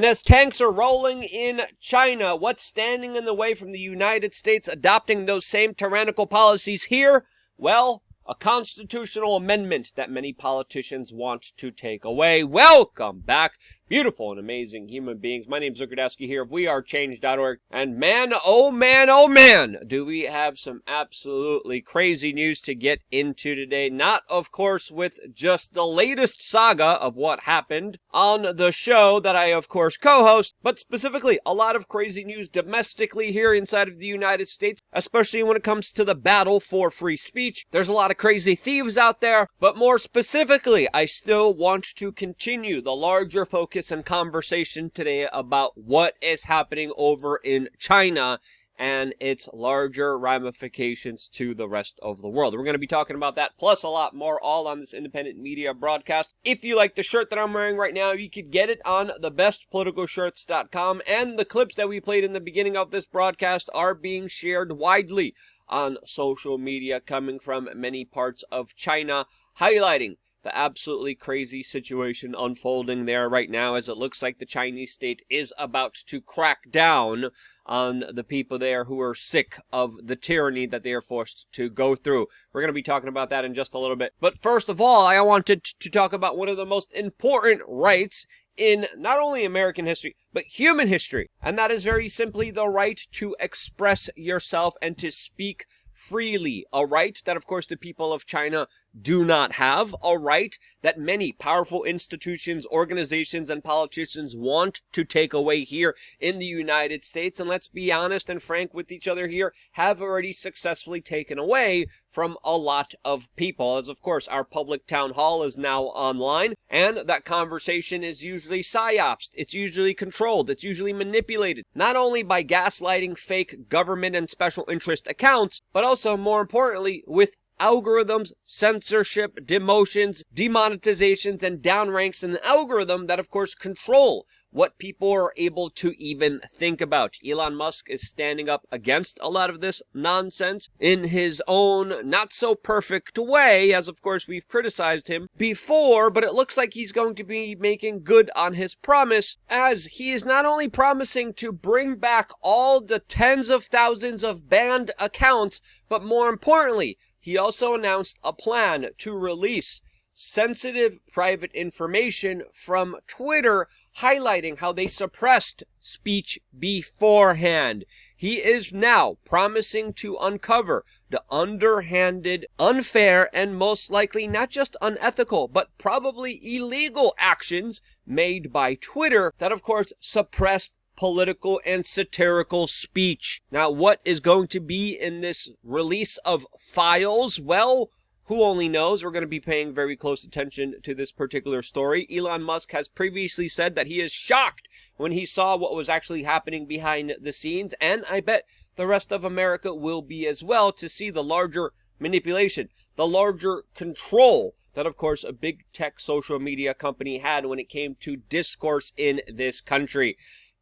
And as tanks are rolling in China, what's standing in the way from the United States adopting those same tyrannical policies here? Well, a constitutional amendment that many politicians want to take away. Welcome back, beautiful and amazing human beings. My name is Zukradowski here of wearechange.org. And man, oh man, do we have some absolutely crazy news to get into today. Not, of course, with just the latest saga of what happened on the show that I, of course, co-host, but specifically a lot of crazy news domestically here inside of the United States, especially when it comes to the battle for free speech. There's a lot of crazy thieves out there, but more specifically, I still want to continue the larger focus and conversation today about what is happening over in China and its larger ramifications to the rest of the world. We're going to be talking about that, plus a lot more, all on this independent media broadcast. If you like the shirt that I'm wearing right now, you could get it on thebestpoliticalshirts.com, and the clips that we played in the beginning of this broadcast are being shared widely on social media coming from many parts of China, highlighting the absolutely crazy situation unfolding there right now, as it looks like the Chinese state is about to crack down on the people there who are sick of the tyranny that they are forced to go through. We're going to be talking about that in just a little bit. But first of all, I wanted to talk about one of the most important rights in not only American history, but human history. And that is very simply the right to express yourself and to speak freely. A right that, of course, the people of China do not have. A right that many powerful institutions, organizations, and politicians want to take away here in the United States. And let's be honest and frank with each other here, have already successfully taken away from a lot of people. As, of course, our public town hall is now online, and that conversation is usually psyopsed. It's usually controlled. It's usually manipulated, not only by gaslighting fake government and special interest accounts, but also, more importantly, with algorithms, censorship, demotions, demonetizations, and downranks, an algorithm that, of course, control what people are able to even think about. Elon Musk is standing up against a lot of this nonsense in his own not-so-perfect way, as, of course, we've criticized him before, but it looks like he's going to be making good on his promise, as he is not only promising to bring back all the tens of thousands of banned accounts, but more importantly, he also announced a plan to release sensitive private information from Twitter, highlighting how they suppressed speech beforehand. He is now promising to uncover the underhanded, unfair, and most likely not just unethical, but probably illegal actions made by Twitter that, of course, suppressed political and satirical speech. Now, what is going to be in this release of files? Well, who only knows? We're going to be paying very close attention to this particular story. Elon Musk has previously said that he is shocked when he saw what was actually happening behind the scenes, and I bet the rest of America will be as well, to see the larger manipulation, the larger control that, of course, a big tech social media company had when it came to discourse in this country.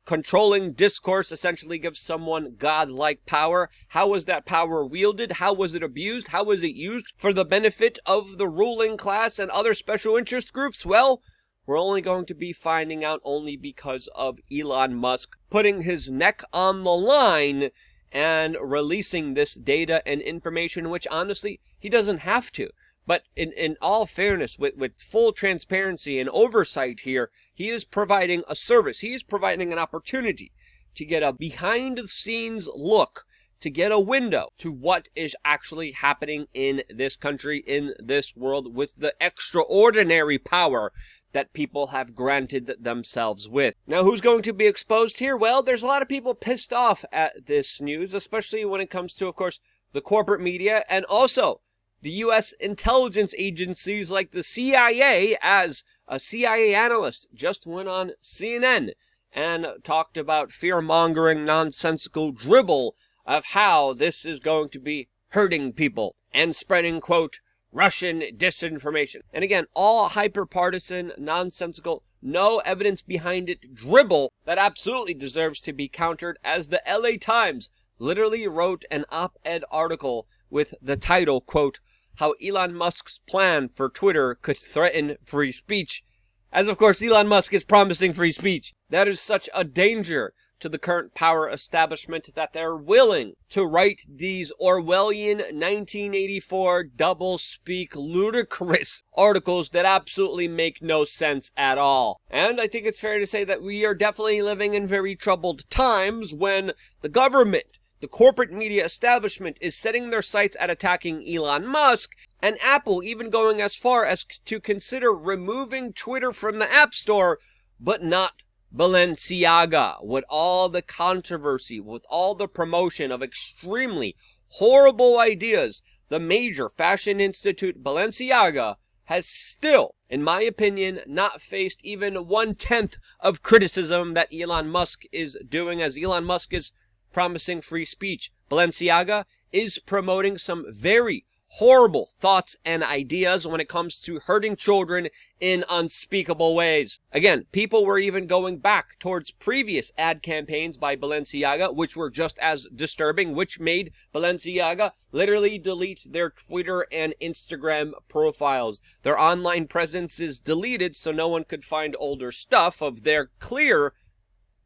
Controlling discourse essentially gives someone godlike power. How was that power wielded? How was it abused? How was it used for the benefit of the ruling class and other special interest groups? Well, we're only going to be finding out only because of Elon Musk putting his neck on the line and releasing this data and information, which honestly, he doesn't have to. But in all fairness, with full transparency and oversight here, he is providing a service. He is providing an opportunity to get a behind-the-scenes look, to get a window to what is actually happening in this country, in this world, with the extraordinary power that people have granted themselves with. Now, who's going to be exposed here? Well, there's a lot of people pissed off at this news, especially when it comes to, of course, the corporate media, and also the U.S. intelligence agencies like the CIA, as a CIA analyst just went on CNN and talked about fear-mongering, nonsensical dribble of how this is going to be hurting people and spreading, quote, Russian disinformation. And again, all hyper-partisan, nonsensical, no evidence behind it dribble that absolutely deserves to be countered, as the LA Times literally wrote an op-ed article with the title, quote, How Elon Musk's Plan for Twitter Could Threaten Free Speech. As, of course, Elon Musk is promising free speech. That is such a danger to the current power establishment that they're willing to write these Orwellian 1984 double-speak ludicrous articles that absolutely make no sense at all. And I think it's fair to say that we are definitely living in very troubled times when the government, the corporate media establishment, is setting their sights at attacking Elon Musk, and Apple even going as far as to consider removing Twitter from the App Store, but not Balenciaga. With all the controversy, with all the promotion of extremely horrible ideas, the major fashion institute Balenciaga has still, in my opinion, not faced even 1/10 of criticism that Elon Musk is doing, as Elon Musk is promising free speech. Balenciaga is promoting some very horrible thoughts and ideas when it comes to hurting children in unspeakable ways. Again, people were even going back towards previous ad campaigns by Balenciaga, which were just as disturbing, which made Balenciaga literally delete their Twitter and Instagram profiles. Their online presence is deleted so no one could find older stuff of their clear,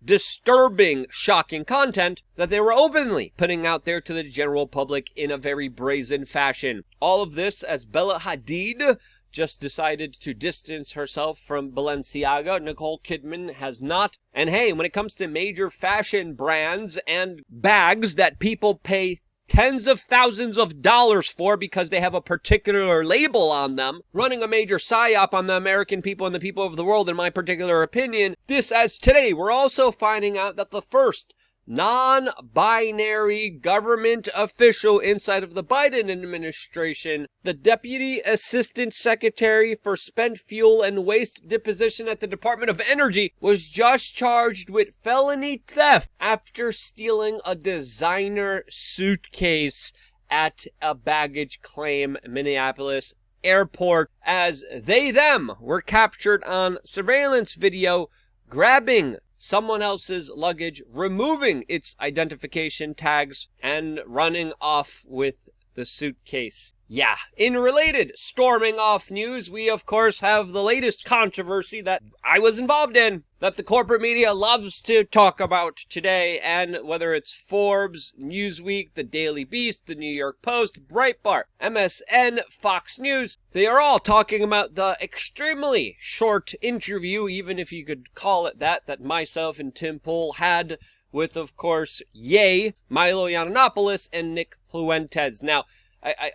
disturbing, shocking content that they were openly putting out there to the general public in a very brazen fashion. All of this as Bella Hadid just decided to distance herself from Balenciaga. Nicole Kidman has not. And hey, when it comes to major fashion brands and bags that people pay tens of thousands of dollars for because they have a particular label on them, running a major psyop on the American people and the people of the world, in my particular opinion, this as today, we're also finding out that the first non-binary government official inside of the Biden administration, the Deputy Assistant Secretary for Spent Fuel and Waste Deposition at the Department of Energy, was just charged with felony theft after stealing a designer suitcase at a baggage claim Minneapolis airport, as them were captured on surveillance video grabbing someone else's luggage, removing its identification tags, and running off with the suitcase. Yeah. In related storming off news, we of course have the latest controversy that I was involved in, that the corporate media loves to talk about today, and whether it's Forbes, Newsweek, the Daily Beast, the New York Post, Breitbart, MSN, Fox News, they are all talking about the extremely short interview, even if you could call it that, that myself and Tim Pool had with, of course, Milo Yiannopoulos and Nick Fuentes. Now,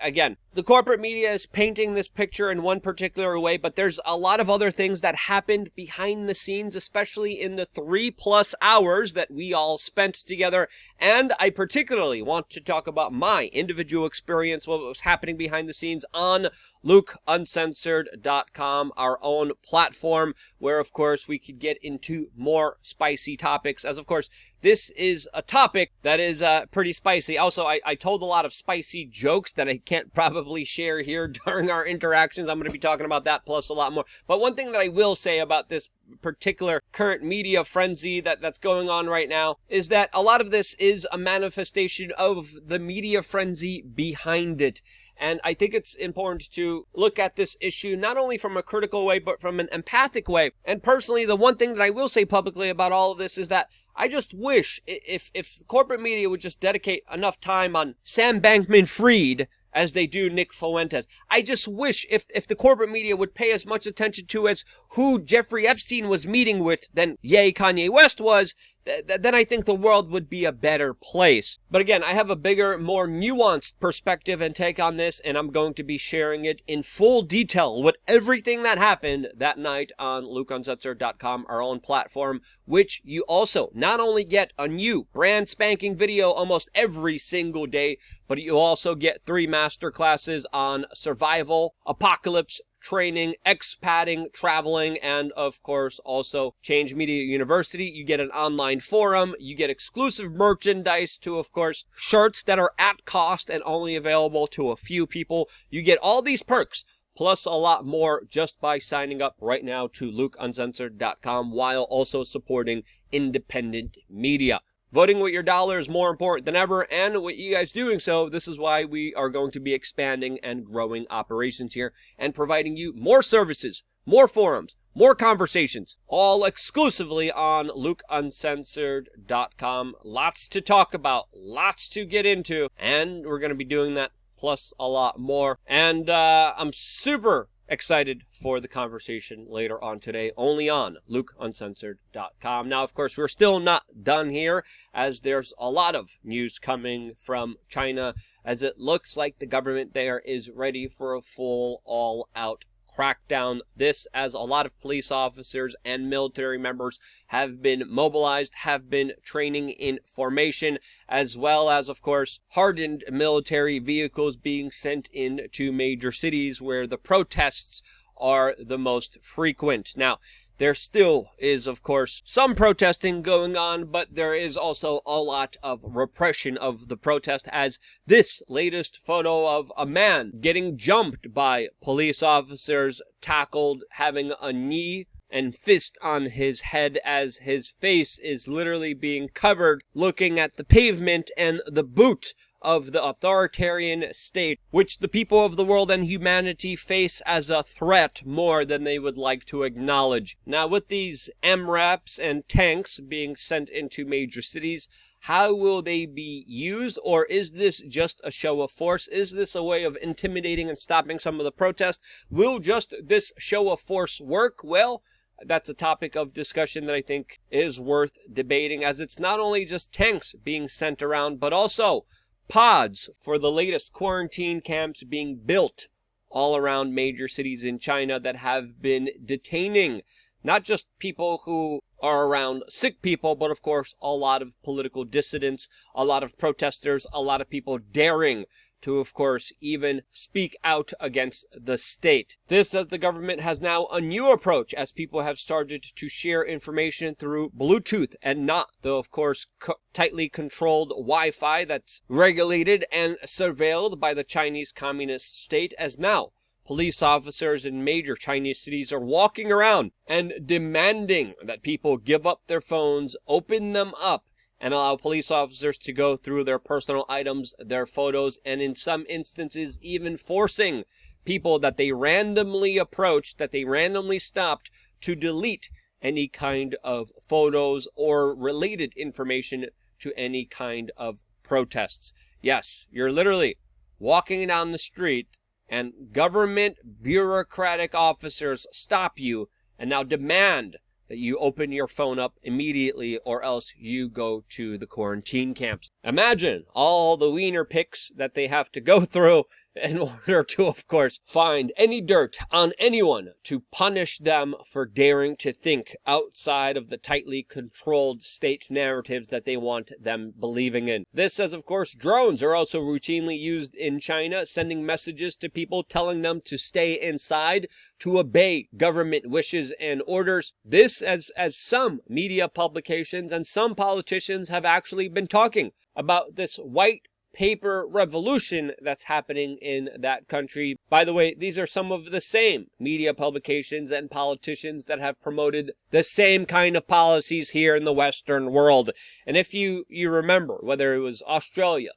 again, the corporate media is painting this picture in one particular way, but there's a lot of other things that happened behind the scenes, especially in the 3+ hours that we all spent together. And I particularly want to talk about my individual experience, what was happening behind the scenes on LukeUncensored.com, our own platform, where, of course, we could get into more spicy topics, as, of course, this is a topic that is pretty spicy. Also, I told a lot of spicy jokes that I can't probably share here during our interactions. I'm going to be talking about that plus a lot more. But one thing that I will say about this particular current media frenzy that's going on right now is that a lot of this is a manifestation of the media frenzy behind it. And I think it's important to look at this issue not only from a critical way, but from an empathic way. And personally, the one thing that I will say publicly about all of this is that I just wish if corporate media would just dedicate enough time on Sam Bankman-Fried as they do Nick Fuentes. I just wish if the corporate media would pay as much attention to as who Jeffrey Epstein was meeting with than Kanye West was, then I think the world would be a better place. But again, I have a bigger, more nuanced perspective and take on this, and I'm going to be sharing it in full detail with everything that happened that night on LukeUncensored.com, our own platform, which you also not only get a new brand spanking video almost every single day, but you also get 3 masterclasses on survival, apocalypse, training, expatting, traveling, and of course also Change Media University. You get an online forum, you get exclusive merchandise to, of course, shirts that are at cost and only available to a few people. You get all these perks, plus a lot more, just by signing up right now to LukeUncensored.com while also supporting independent media. Voting with your dollar is more important than ever, and with you guys doing so, this is why we are going to be expanding and growing operations here and providing you more services, more forums, more conversations, all exclusively on lukeuncensored.com. Lots to talk about, lots to get into, and we're going to be doing that plus a lot more. And I'm super excited for the conversation later on today, only on lukeuncensored.com. Now, of course, we're still not done here, as there's a lot of news coming from China, as it looks like the government there is ready for a full, all-out crackdown. This, as a lot of police officers and military members have been mobilized, have been training in formation, as well as, of course, hardened military vehicles being sent into major cities where the protests are the most frequent. Now, there still is, of course, some protesting going on, but there is also a lot of repression of the protest, as this latest photo of a man getting jumped by police officers, tackled, having a knee and fist on his head as his face is literally being covered, looking at the pavement and the boot of the authoritarian state, which the people of the world and humanity face as a threat more than they would like to acknowledge. Now, with these MRAPs and tanks being sent into major cities, how will they be used? Or is this just a show of force? Is this a way of intimidating and stopping some of the protests? Will just this show of force work? Well, that's a topic of discussion that I think is worth debating, as it's not only just tanks being sent around, but also pods for the latest quarantine camps being built all around major cities in China that have been detaining not just people who are around sick people, but of course a lot of political dissidents, a lot of protesters, a lot of people daring to, of course, even speak out against the state. This, as the government has now a new approach, as people have started to share information through Bluetooth and not the, of course, tightly controlled Wi-Fi that's regulated and surveilled by the Chinese Communist state, as now police officers in major Chinese cities are walking around and demanding that people give up their phones, open them up, and allow police officers to go through their personal items, their photos, and in some instances even forcing people that they randomly approached, that they randomly stopped, to delete any kind of photos or related information to any kind of protests. Yes, you're literally walking down the street and government bureaucratic officers stop you and now demand that you open your phone up immediately, or else you go to the quarantine camps. Imagine all the wiener pics that they have to go through in order to, of course, find any dirt on anyone to punish them for daring to think outside of the tightly controlled state narratives that they want them believing in. This, as of course, drones are also routinely used in China, sending messages to people telling them to stay inside, to obey government wishes and orders. This, as some media publications and some politicians have actually been talking about this white paper revolution that's happening in that country. By the way, these are some of the same media publications and politicians that have promoted the same kind of policies here in the Western world. And if you remember, whether it was Australia,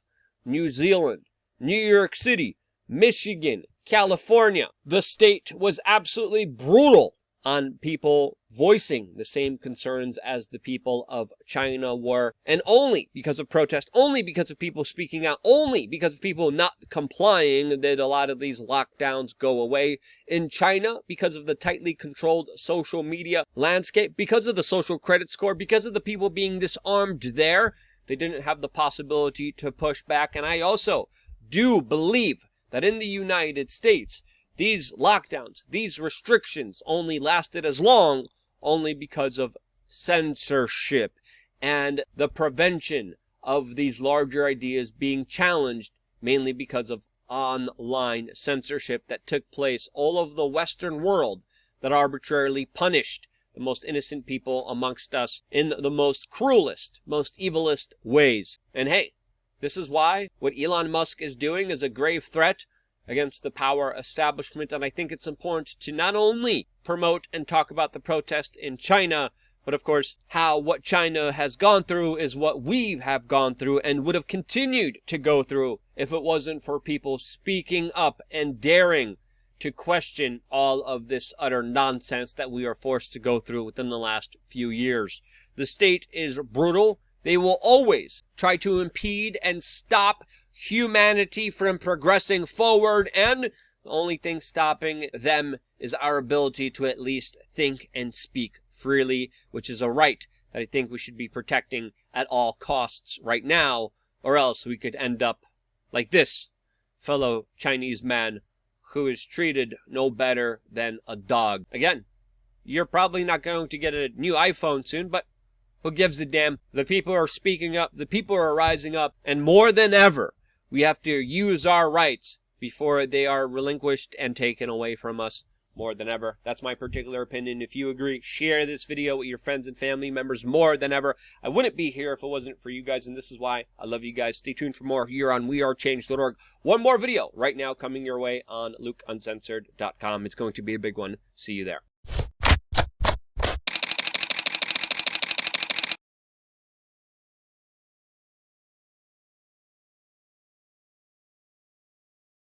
New Zealand, New York City, Michigan, California, the state was absolutely brutal on people voicing the same concerns as the people of China were. And only because of protest, only because of people speaking out, only because of people not complying did a lot of these lockdowns go away in China, because of the tightly controlled social media landscape, because of the social credit score, because of the people being disarmed there. They didn't have the possibility to push back. And I also do believe that in the United States, these lockdowns, these restrictions only lasted as long only because of censorship and the prevention of these larger ideas being challenged, mainly because of online censorship that took place all over the Western world, that arbitrarily punished the most innocent people amongst us in the most cruelest, most evilest ways. And hey, this is why what Elon Musk is doing is a grave threat against the power establishment, and I think it's important to not only promote and talk about the protest in China, but of course how what China has gone through is what we have gone through and would have continued to go through if it wasn't for people speaking up and daring to question all of this utter nonsense that we are forced to go through within the last few years. The state is brutal. They will always try to impede and stop humanity from progressing forward, and the only thing stopping them is our ability to at least think and speak freely, which is a right that I think we should be protecting at all costs right now, or else we could end up like this fellow Chinese man who is treated no better than a dog. Again, you're probably not going to get a new iPhone soon, but who gives a damn? The people are speaking up, the people are rising up, and more than ever, we have to use our rights before they are relinquished and taken away from us. More than ever. That's my particular opinion. If you agree, share this video with your friends and family members more than ever. I wouldn't be here if it wasn't for you guys, and this is why I love you guys. Stay tuned for more here on wearechange.org. One more video right now coming your way on LukeUncensored.com. It's going to be a big one. See you there.